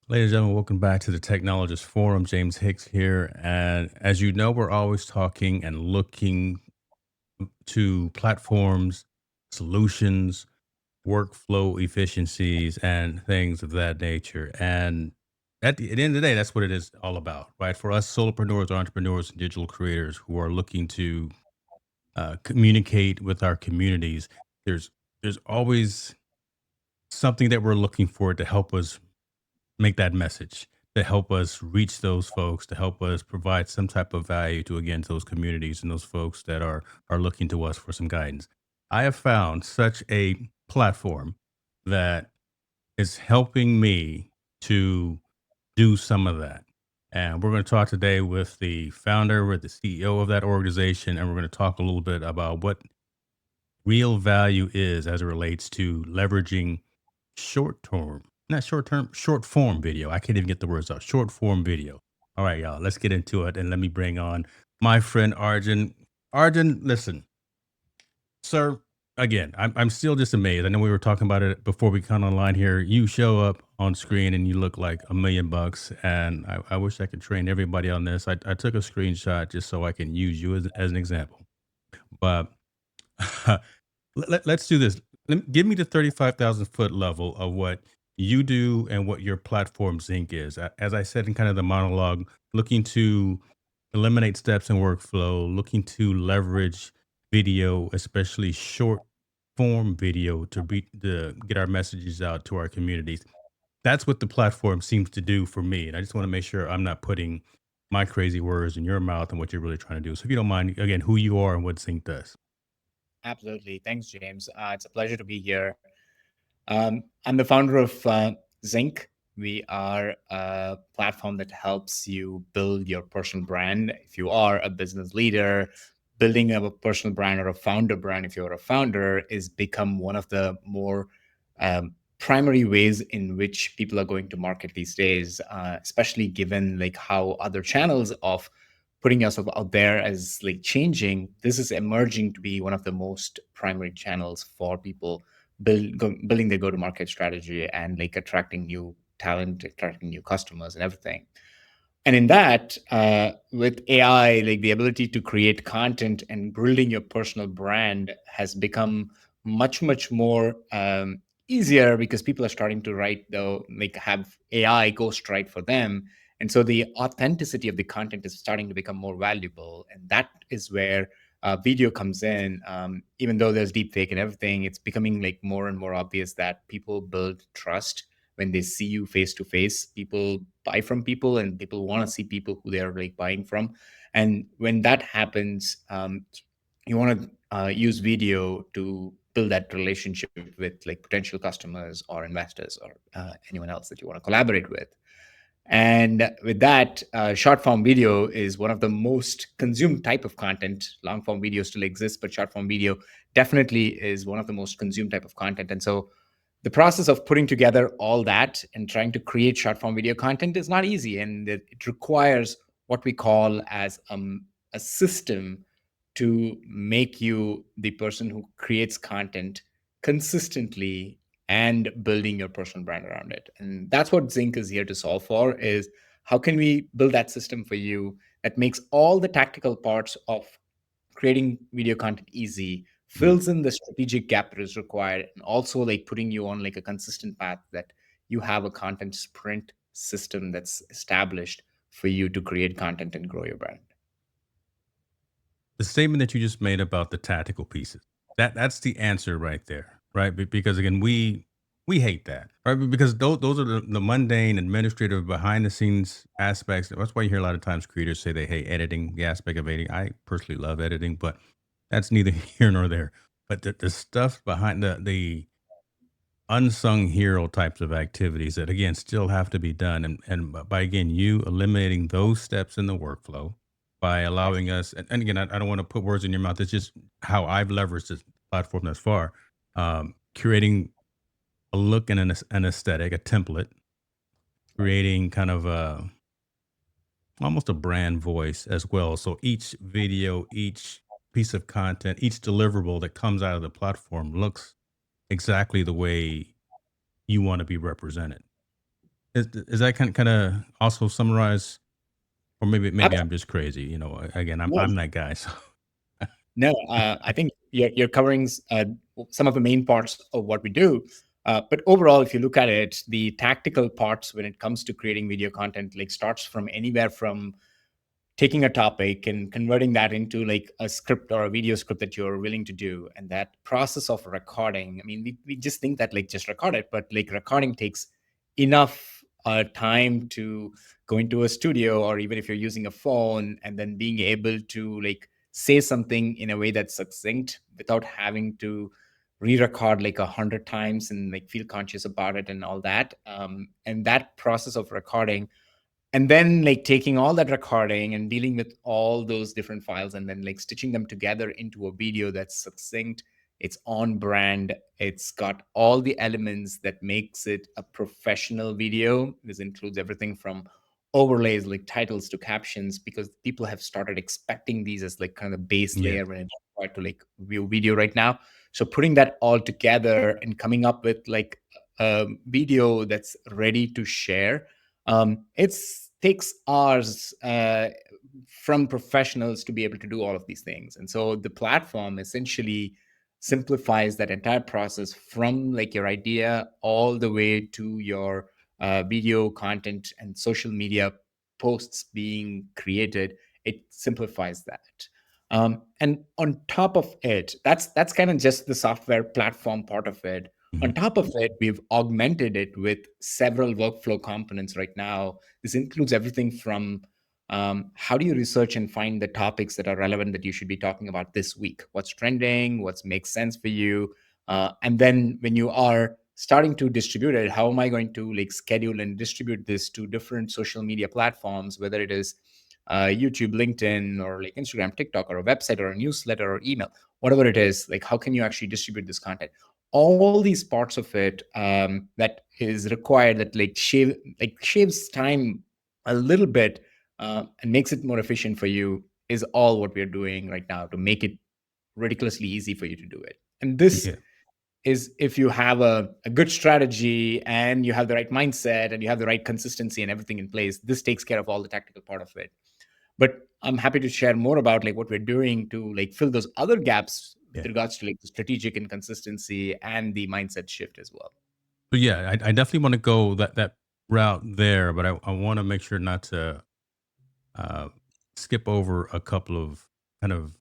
Ladies and gentlemen, welcome back to the Technologist Forum. James Hicks here. And as you know, we're always talking and looking to platforms, solutions, workflow efficiencies, and things of that nature. And at the end of the day, that's what it is all about, right? For us solopreneurs, entrepreneurs, and digital creators who are looking to communicate with our communities, there's there's always something that we're looking for to help us make that message, to help us reach those folks, to help us provide some type of value to again to those communities and those folks that are looking to us for some guidance. I have found such a platform that is helping me to do some of that. And we're going to talk today with the founder, with the CEO of that organization, and we're going to talk a little bit about what real value is as it relates to leveraging short term, not short term, short form video. I can't even get the words out. Short form video. All right, y'all, let's get into it. And let me bring on my friend Arjun. Arjun, listen, sir, again, I'm still just amazed. I know we were talking about it before we come online here. You show up on screen and you look like $1 million. And I wish I could train everybody on this. I took a screenshot just so I can use you as an example. But let's do this. Give me the 35,000 foot level of what you do and what your platform Zinc is. As I said in kind of the monologue, looking to eliminate steps in workflow, looking to leverage video, especially short form video, to get our messages out to our communities. That's what the platform seems to do for me. And I just want to make sure I'm not putting my crazy words in your mouth and what you're really trying to do. So if you don't mind, again, who you are and what Zinc does. Absolutely. Thanks, James. It's a pleasure to be here. I'm the founder of Zinc. We are a platform that helps you build your personal brand. If you are a business leader, building a personal brand or a founder brand, if you're a founder, is become one of the more primary ways in which people are going to market these days, especially given like how other channels of putting yourself out there as like changing. This is emerging to be one of the most primary channels for people building their go-to-market strategy and like attracting new talent, attracting new customers, and everything. And in that, with AI, like the ability to create content and building your personal brand has become much more easier because people are starting to write though like have AI ghost write for them. And so the authenticity of the content is starting to become more valuable, and that is where video comes in. Even though there's deepfake and everything, it's becoming like more and more obvious that people build trust when they see you face to face. People buy from people, and people want to see people who they're like buying from. And when that happens, you want to use video to build that relationship with like potential customers or investors or anyone else that you want to collaborate with. And with that, short form video is one of the most consumed type of content. Long form video still exists, but short form video definitely is one of the most consumed type of content. And so the process of putting together all that and trying to create short form video content is not easy, and it requires what we call as a system to make you the person who creates content consistently and building your personal brand around it. And that's what Zinc is here to solve for: is how can we build that system for you that makes all the tactical parts of creating video content easy, Mhm. fills in the strategic gap that is required, and also like putting you on like a consistent path that you have a content sprint system that's established for you to create content and grow your brand. The statement that you just made about the tactical pieces, that's the answer right there, right? Because again, we hate that, right? Because those are the mundane, administrative, behind the scenes aspects. That's why you hear a lot of times creators say they hate editing, the aspect of editing. I personally love editing, but that's neither here nor there. But the stuff behind the unsung hero types of activities that again still have to be done, and by again you eliminating those steps in the workflow by Yes. allowing us, and again I don't want to put words in your mouth, it's just how I've leveraged this platform thus far, creating a look and an aesthetic, a template, Right. creating kind of a almost a brand voice as well. So each video, each piece of content, each deliverable that comes out of the platform looks exactly the way you want to be represented. Is that kind of also summarize, or maybe I'm Absolutely. just crazy? Again, I'm No, I'm that guy. So no, I think you're covering some of the main parts of what we do. But overall, if you look at it, the tactical parts when it comes to creating video content like starts from anywhere from taking a topic and converting that into like a script or a video script that you're willing to do, and that process of recording. I mean, we just think that like just record it, but like recording takes enough time to go into a studio, or even if you're using a phone, and then being able to like say something in a way that's succinct without having to re-record like 100 times and like feel conscious about it and all that. And that process of recording, and then like taking all that recording and dealing with all those different files, and then like stitching them together into a video that's succinct, it's on brand, it's got all the elements that makes it a professional video. This includes everything from overlays like titles to captions, because people have started expecting these as like kind of the base yeah, layer when it's required to like view video right now. So putting that all together and coming up with like a video that's ready to share, it takes hours from professionals to be able to do all of these things. And so the platform essentially simplifies that entire process from like your idea all the way to your video content and social media posts being created. It simplifies that. And on top of it, that's kind of just the software platform part of it. On hmm top of it, we've augmented it with several workflow components right now. This includes everything from how do you research and find the topics that are relevant that you should be talking about this week? What's trending? What makes sense for you? And then when you are starting to distribute it, how am I going to like schedule and distribute this to different social media platforms, whether it is YouTube, LinkedIn, or like Instagram, TikTok, or a website, or a newsletter, or email, whatever it is. Like, how can you actually distribute this content? All these parts of it that is required, that like shaves time a little bit and makes it more efficient for you, is all what we're doing right now to make it ridiculously easy for you to do it. And this yeah. is if you have a good strategy and you have the right mindset and you have the right consistency and everything in place, this takes care of all the tactical part of it. But I'm happy to share more about like what we're doing to like fill those other gaps with Yeah. regards to like the strategic and consistency and the mindset shift as well. So yeah, I definitely want to go that route there, but I want to make sure not to uh, skip over a couple of kind of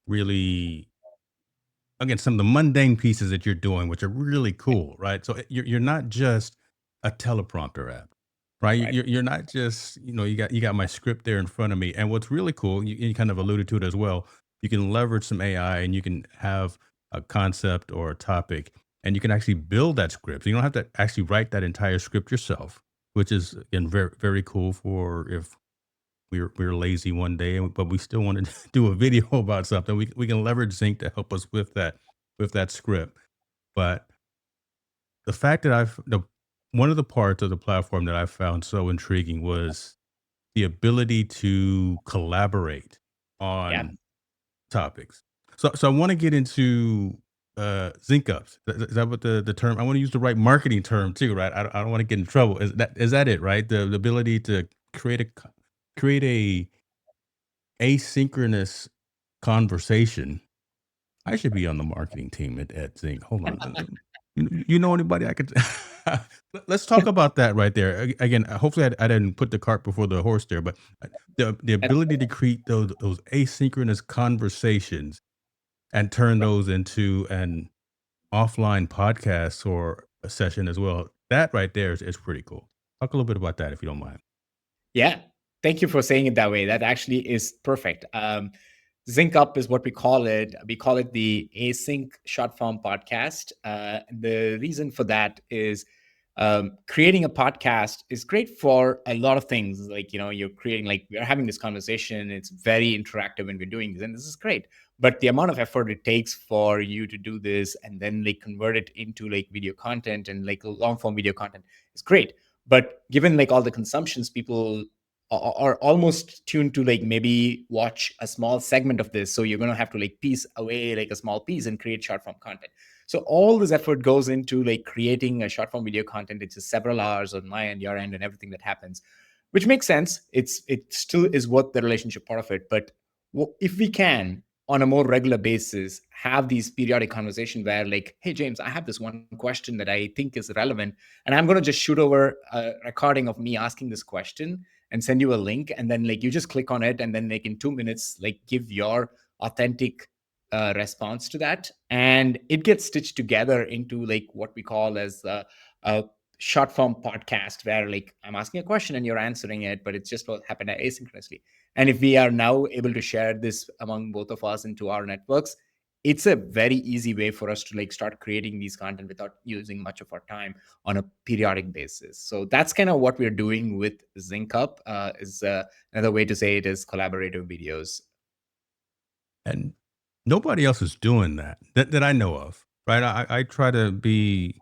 really, again, some of the mundane pieces that you're doing, which are really cool, right? So you're not just a teleprompter app, right? Right. You're not just, you got my script there in front of me. And what's really cool, you kind of alluded to it as well. You can leverage some AI and you can have a concept or a topic, and you can actually build that script. So you don't have to actually write that entire script yourself, which is again very very cool for if we're lazy one day, but we still want to do a video about something. We can leverage Zinc to help us with that script. But the fact that one of the parts of the platform that I found so intriguing was the ability to collaborate Yeah. on topics. So I want to get into ZyncUps. Is that what the term? I want to use the right marketing term too, right? I don't want to get in trouble. Is that it, right? The ability to create a asynchronous conversation. I should be on the marketing team at Zinc. Hold on. You know anybody I could let's talk about that right there. Again, hopefully I didn't put the cart before the horse there, but the That's ability to create those asynchronous conversations and turn right. those into an offline podcast or a session as well. That right there is pretty cool. Talk a little bit about that if you don't mind. Yeah. Thank you for saying it that way. That actually is perfect. Zync Up is what we call it. We call it the Async Short Form Podcast. The reason for that is creating a podcast is great for a lot of things. Like, you're creating, like, we're having this conversation. It's very interactive when we're doing this, and this is great. But the amount of effort it takes for you to do this and then like convert it into like video content and like long form video content is great. But given like all the consumptions, people are almost tuned to like maybe watch a small segment of this, so you're going to have to like piece away like a small piece and create short form content. So all this effort goes into like creating a short form video content. It's just several hours on my end, your end, and everything that happens, which makes sense. It still is worth the relationship part of it. But if we can, on a more regular basis, have these periodic conversation where like, hey James, I have this one question that I think is relevant, and I'm going to just shoot over a recording of me asking this question and send you a link, and then like you just click on it, and then like in 2 minutes like give your authentic response to that, and it gets stitched together into like what we call as a short form podcast, where like I'm asking a question and you're answering it, but it's just what happened asynchronously. And if we are now able to share this among both of us into our networks, it's a very easy way for us to like start creating these content without using much of our time on a periodic basis. So that's kind of what we're doing with ZyncUp. Is another way to say it is collaborative videos. And nobody else is doing that I know of, right? I try to be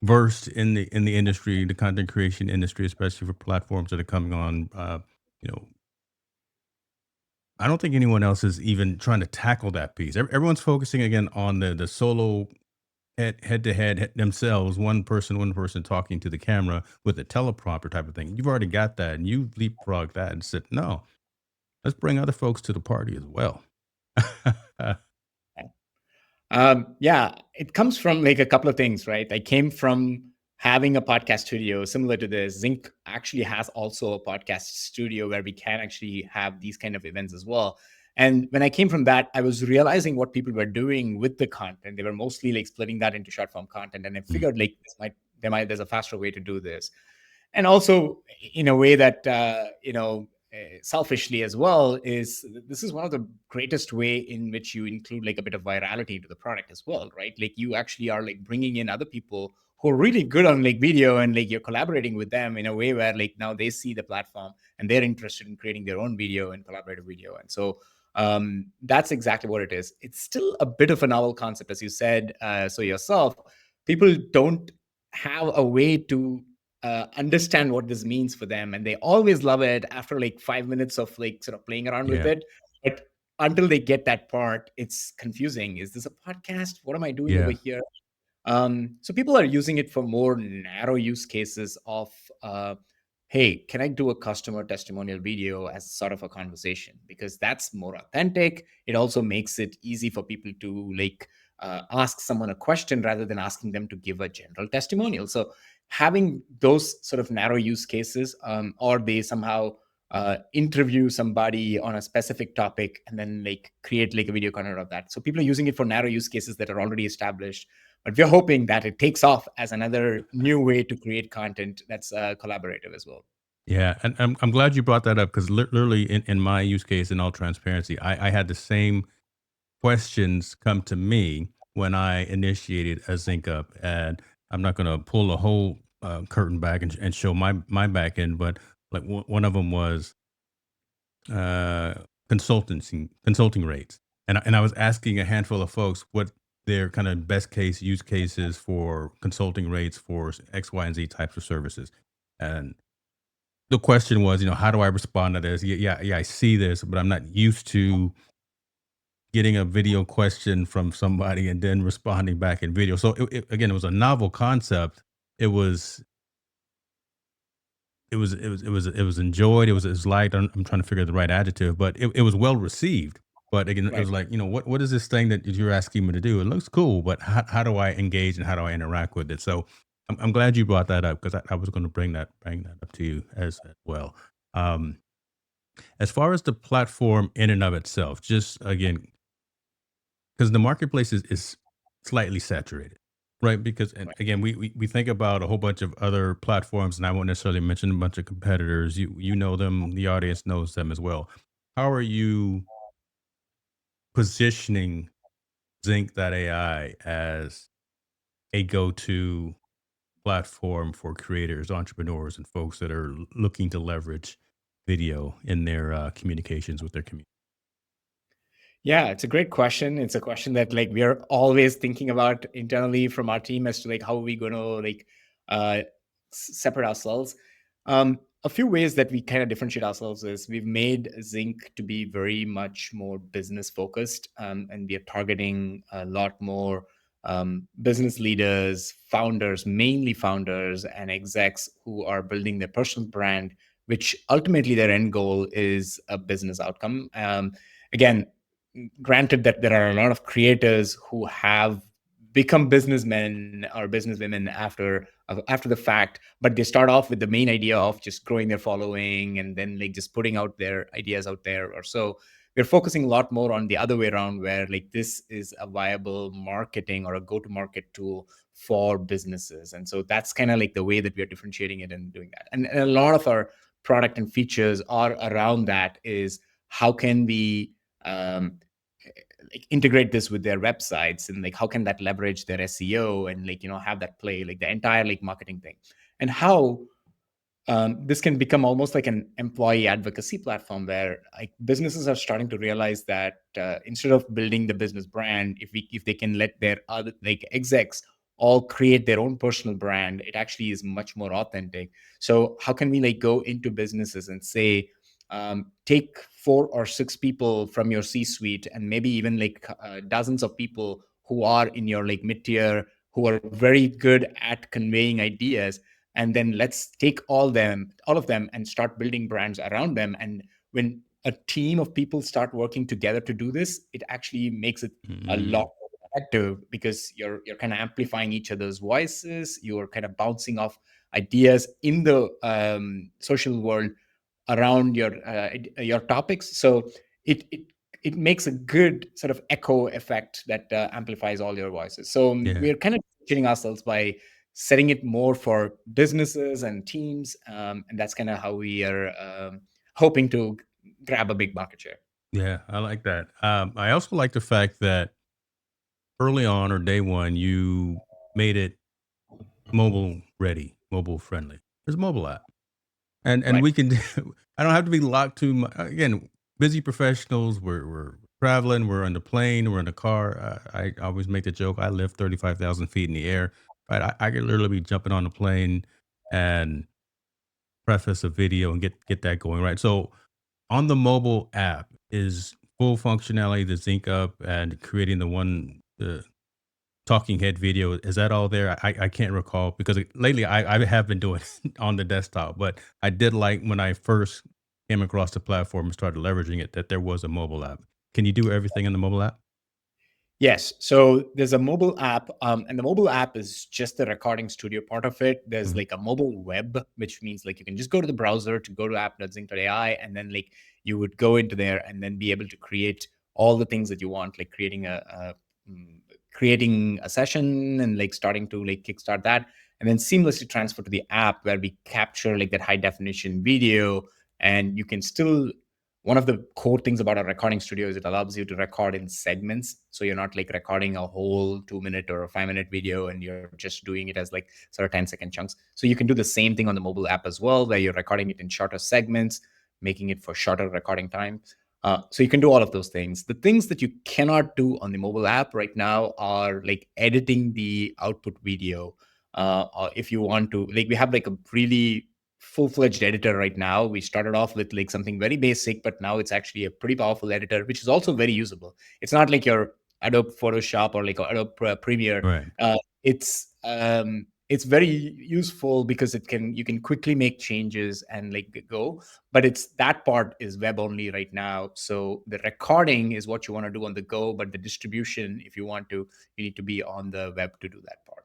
versed in the industry, the content creation industry, especially for platforms that are coming on. You know, I don't think anyone else is even trying to tackle that piece. Everyone's focusing again on the solo head to head themselves, one person talking to the camera with a teleprompter type of thing. You've already got that, and you leapfrog that and said, no, let's bring other folks to the party as well. Yeah, it comes from like a couple of things, right? I came from having a podcast studio similar to this. Zinc actually has also a podcast studio where we can actually have these kind of events as well. And when I came from that, I was realizing what people were doing with the content. They were mostly like splitting that into short form content, and I Mm, figured like there's a faster way to do this, and also in a way that selfishly as well, is this is one of the greatest way in which you include like a bit of virality into the product as well, right? Like you actually are like bringing in other people who are really good on like video, and like you're collaborating with them in a way where like now they see the platform and they're interested in creating their own video and collaborative video. And so that's exactly what it is. It's still a bit of a novel concept, as you said so yourself. People don't have a way to understand what this means for them, and they always love it after like 5 minutes of like sort of playing around with yeah, it. But until they get that part, it's confusing. Is this a podcast? What am I doing over yeah, here? So people are using it for more narrow use cases of, hey, can I do a customer testimonial video as sort of a conversation? Because that's more authentic. It also makes it easy for people to like ask someone a question rather than asking them to give a general testimonial. So having those sort of narrow use cases, or they somehow interview somebody on a specific topic and then like create like a video content of that. So people are using it for narrow use cases that are already established, but we're hoping that it takes off as another new way to create content that's collaborative as well. yeah. And I'm glad you brought that up because literally in my use case, in all transparency, I had the same questions come to me when I initiated a Zinc Up, and I'm not going to pull a whole curtain back and show my back end, but like one of them was uh, consulting rates, and I was asking a handful of folks what their kind of best case use cases for consulting rates for X, Y, and Z types of services, and the question was, how do I respond to this? Yeah, I see this, but I'm not used to getting a video question from somebody and then responding back in video. So again, it was a novel concept. It was it was enjoyed. It was liked. I'm trying to figure out the right adjective, but it was well received. But again, it Right. was like, what is this thing that you're asking me to do? It looks cool, but how do I engage and how do I interact with it? So I'm glad you brought that up because I was going to bring that up to you as well. Um, as far as the platform in and of itself, just again, because the marketplace is slightly saturated, right? Because and Right. again, we think about a whole bunch of other platforms, and I won't necessarily mention a bunch of competitors. You know them, the audience knows them as well. How are you positioning Zinc AI as a go-to platform for creators, entrepreneurs, and folks that are looking to leverage video in their communications with their community? Yeah, it's a great question. It's a question that like we are always thinking about internally from our team as to like how are we going to like uh, separate ourselves. A few ways that we kind of differentiate ourselves is we've made Zinc to be very much more business focused, and we are targeting a lot more. business leaders, founders, mainly founders and execs who are building their personal brand, which ultimately their end goal is a business outcome. Again, granted that there are a lot of creators who have become businessmen or businesswomen after the fact, but they start off with the main idea of just growing their following and then like just putting out their ideas out there or so. We're focusing a lot more on the other way around, where like this is a viable marketing or a go to market tool for businesses. And so that's kind of like the way that we are differentiating it and doing that. And a lot of our product and features are around that, is how can we um, like integrate this with their websites, and like how can that leverage their SEO, and like have that play like the entire like marketing thing, and how this can become almost like an employee advocacy platform, where like businesses are starting to realize that instead of building the business brand, if they can let their other like execs all create their own personal brand, it actually is much more authentic. So how can we like go into businesses and say, take 4 or 6 people from your C-suite, and maybe even like dozens of people who are in your like mid-tier, who are very good at conveying ideas, and then let's take all of them and start building brands around them. And when a team of people start working together to do this, it actually makes it a lot Mm, more effective, because you're kind of amplifying each other's voices, you're kind of bouncing off ideas in the social world around your topics. So it it makes a good sort of echo effect that amplifies all your voices. So yeah. we're kind of teaching ourselves by setting it more for businesses and teams, and that's kind of how we are hoping to grab a big market share. Yeah, I like that. I also like the fact that early on or day one, you made it mobile ready, mobile friendly. There's a mobile app, and Right. we can. I don't have to be locked to my, again. Busy professionals. We're traveling. We're on the plane. We're in the car. I always make the joke. I live 35,000 feet in the air. Right. I could literally be jumping on the plane and preface a video and get that going. Right. So on the mobile app is full functionality, the Zync up and creating the talking head video. Is that all there? I can't recall because lately I have been doing it on the desktop, but I did like when I first came across the platform and started leveraging it that there was a mobile app. Can you do everything in the mobile app? Yes. So there's a mobile app, and the mobile app is just the recording studio part of it. There's Mhm. like a mobile web, which means like you can just go to the browser to go to app.zinc.ai, and then like you would go into there and then be able to create all the things that you want, like creating a session and like starting to like kickstart that, and then seamlessly transfer to the app where we capture like that high definition video. And you can still, one of the core things about a recording studio is it allows you to record in segments. So you're not like recording a whole 2 minute or a 5 minute video and you're just doing it as like sort of 10-second chunks. So you can do the same thing on the mobile app as well, where you're recording it in shorter segments, making it for shorter recording time. So you can do all of those things. The things that you cannot do on the mobile app right now are like editing the output video. Or if you want to, like, we have like a really full-fledged editor right now. We started off with like something very basic, but now it's actually a pretty powerful editor, which is also very usable. It's not like your Adobe Photoshop or like Adobe Premiere. Right. It's very useful because you can quickly make changes and like go. But it's that part is web only right now. So the recording is what you want to do on the go, but the distribution, if you want to, you need to be on the web to do that part.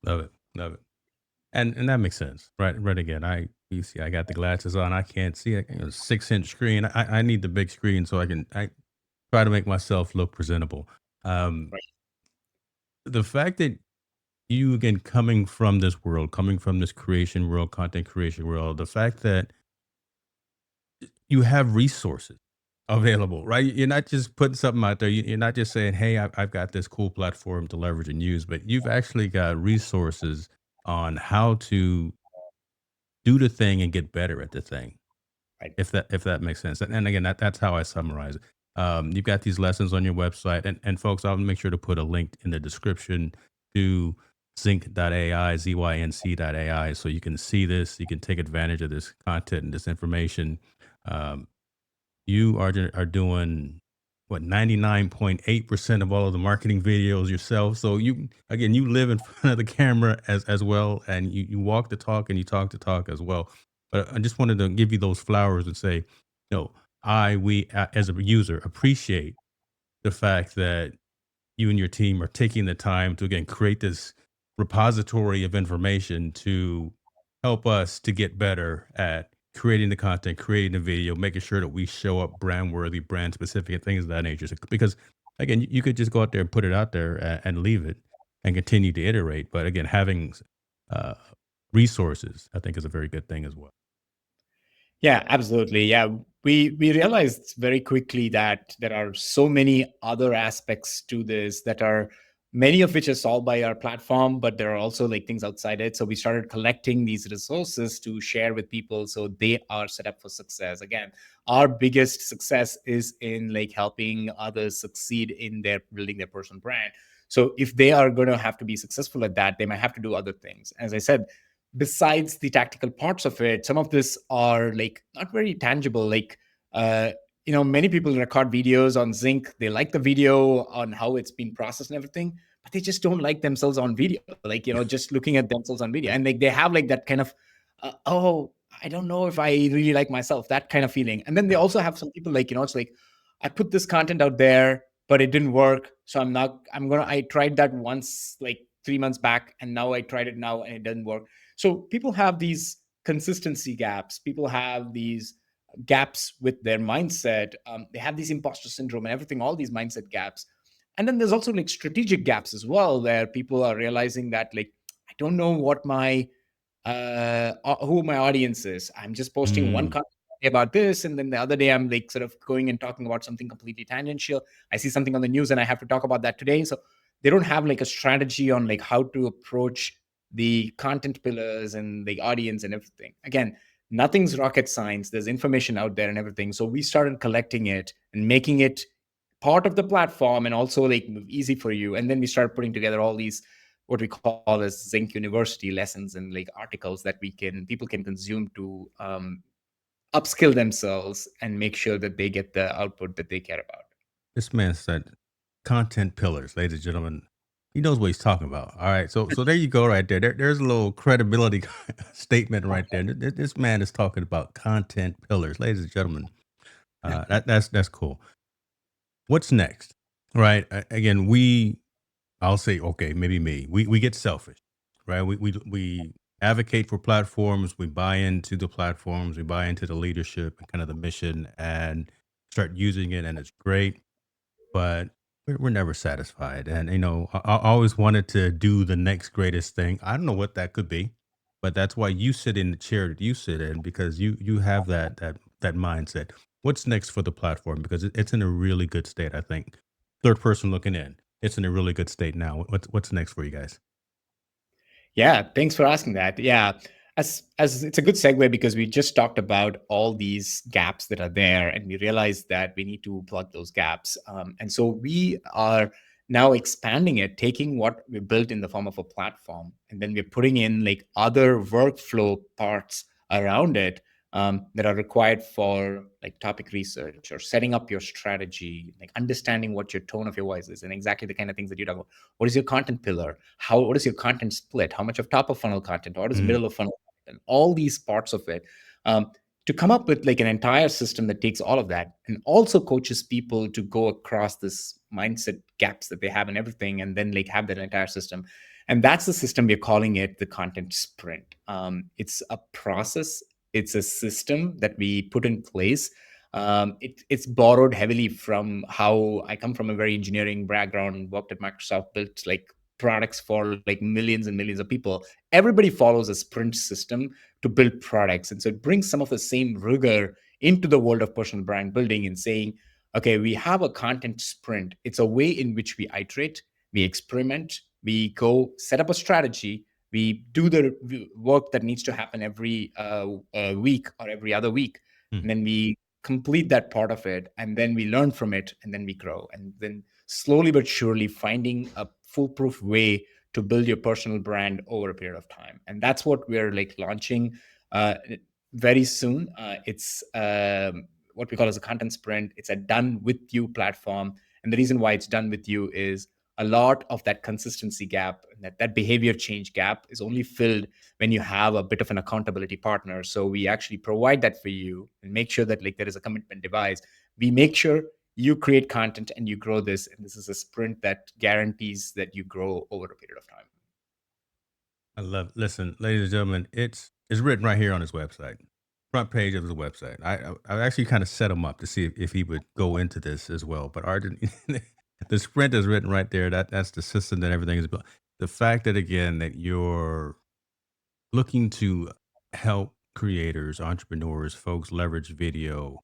Love it. Love it. And that makes sense. Right. Right. Again, you see, I got the glasses on. I can't see it. 6-inch screen. I need the big screen so I try to make myself look presentable. Um, Right. the fact that you again coming from this world, coming from this creation world, content creation world, the fact that you have resources available, right? You're not just putting something out there. You're not just saying, "Hey, I've got this cool platform to leverage and use," but you've actually got resources on how to do the thing and get better at the thing. Right. If that makes sense. And again, that's how I summarize it. You've got these lessons on your website, and folks, I'll make sure to put a link in the description to Zync.ai, ZYNC.ai, so you can see this, you can take advantage of this content and this information. Um, you are doing. what 99.8% of all of the marketing videos yourself. So you again, you live in front of the camera as well, and you walk the talk and you talk the talk as well. But I just wanted to give you those flowers and say, as a user appreciate the fact that you and your team are taking the time to again create this repository of information to help us to get better at creating the content, creating the video, making sure that we show up brand worthy, brand specific, and things of that nature. Because again, you could just go out there and put it out there and leave it and continue to iterate. But again, having uh, resources, I think, is a very good thing as well. Yeah, absolutely. Yeah, we realized very quickly that there are so many other aspects to this that are many of which are solved by our platform, but there are also like things outside it. So we started collecting these resources to share with people so they are set up for success. Again, our biggest success is in like helping others succeed in their building their personal brand. So if they are going to have to be successful at that, they might have to do other things. As I said, besides the tactical parts of it, some of this are like not very tangible. Like, uh, many people record videos on Zinc. They like the video on how it's been processed and everything, but they just don't like themselves on video. Like, just looking at themselves on video, and like they have like that kind of, oh, I don't know if I really like myself, that kind of feeling. And then they also have some people like, it's like, I put this content out there, but it didn't work. So I tried that once, like 3 months back, and now I tried it now and it doesn't work. So people have these consistency gaps. People have these gaps with their mindset. They have these imposter syndrome and everything, all these mindset gaps. And then there's also like strategic gaps as well, where people are realizing that like, I don't know what my who my audience is. I'm just posting one Mm. content about this, and then the other day I'm like sort of going and talking about something completely tangential. I see something on the news and I have to talk about that today. So they don't have like a strategy on like how to approach the content pillars and the audience and everything. Again, nothing's rocket science. There's information out there and everything. So we started collecting it and making it part of the platform and also like easy for you. And then we started putting together all these what we call as Zinc University lessons and like articles that people can consume to upskill themselves and make sure that they get the output that they care about. This man said content pillars, ladies and gentlemen. He knows what he's talking about. All right. So there you go right there. There's a little credibility statement right there. This man is talking about content pillars, ladies and gentlemen. That's cool. What's next? Right. Again, I'll say, okay, maybe me. We get selfish, right? We advocate for platforms. We buy into the platforms. We buy into the leadership and kind of the mission and start using it, and it's great, but we're never satisfied. And I always wanted to do the next greatest thing. I don't know what that could be, but that's why you sit in the chair that you sit in, because you have that mindset. What's next for the platform? Because it's in a really good state. I think third person looking in, it's in a really good state now. What's next for you guys? Yeah, thanks for asking that. Yeah, as it's a good segue because we just talked about all these gaps that are there, and we realized that we need to plug those gaps. And so we are now expanding it, taking what we built in the form of a platform, and then we're putting in like other workflow parts around it that are required for like topic research or setting up your strategy, like understanding what your tone of your voice is, and exactly the kind of things that you talk about. What is your content pillar? What is your content split? How much of top of funnel content? What is Mm, middle of funnel content? All these parts of it. To come up with like an entire system that takes all of that and also coaches people to go across this mindset gaps that they have and everything, and then like have that entire system. And that's the system we're calling it the content sprint. It's a process, it's a system that we put in place. It's borrowed heavily from how I come from a very engineering background, worked at Microsoft, built like products for like millions and millions of people. Everybody follows a sprint system to build products. And so it brings some of the same rigor into the world of personal brand building and saying, okay, we have a content sprint. It's a way in which we iterate, we experiment, we go set up a strategy, we do the work that needs to happen every week or every other week. mm. And then we complete that part of it, and then we learn from it, and then we grow, and then slowly but surely finding a foolproof way to build your personal brand over a period of time. And that's what we're like launching uh, very soon. It's what we call as a content sprint. It's a done with you platform. And the reason why it's done with you is a lot of that consistency gap, that behavior change gap is only filled when you have a bit of an accountability partner. So we actually provide that for you and make sure that like there is a commitment device. We make sure you create content and you grow this. And this is a sprint that guarantees that you grow over a period of time. I love. Listen, ladies and gentlemen, it's written right here on his website, front page of his website. I actually kind of set him up to see if he would go into this as well. But Arden, the sprint is written right there. That's the system that everything is built. The fact that again that you're looking to help creators, entrepreneurs, folks leverage video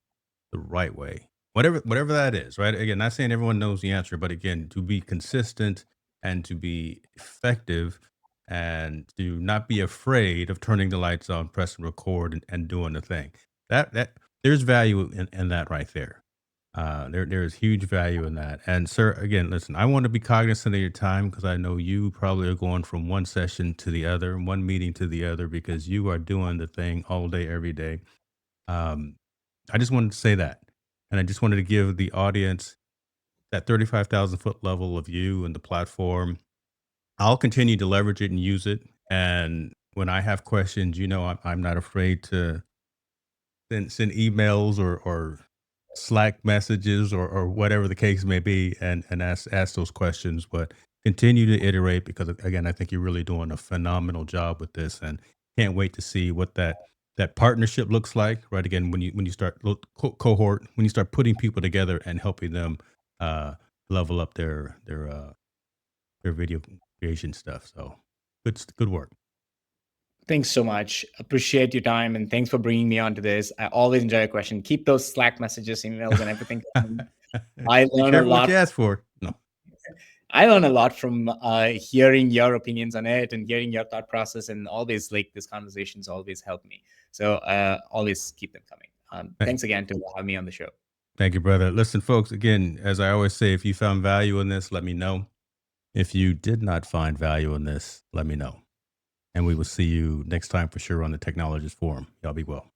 the right way. Whatever that is, right? Again, not saying everyone knows the answer, but again, to be consistent and to be effective and to not be afraid of turning the lights on, pressing record and doing the thing. That there's value in that right there. There is huge value in that. And sir, again, listen, I want to be cognizant of your time because I know you probably are going from one session to the other, one meeting to the other, because you are doing the thing all day, every day. Um, I just wanted to say that. And I just wanted to give the audience that 35,000 foot level of you and the platform. I'll continue to leverage it and use it. And when I have questions, I'm not afraid to send emails or Slack messages or whatever the case may be and ask those questions. But continue to iterate because again, I think you're really doing a phenomenal job with this and can't wait to see what that partnership looks like. Right. Again, when you start cohort, when you start putting people together and helping them uh level up their video creation stuff. So good work. Thanks so much. Appreciate your time and thanks for bringing me onto this. I always enjoy a question. Keep those Slack messages, emails, and everything coming. I Be learn a careful what lot. you ask for. No. I learn a lot from hearing your opinions on it and hearing your thought process, and always like these conversations always help me. So always keep them coming. Thanks again to have me on the show. Thank you, brother. Listen, folks, again, as I always say, if you found value in this, let me know. If you did not find value in this, let me know. And we will see you next time for sure on the Technologist Forum. Y'all be well.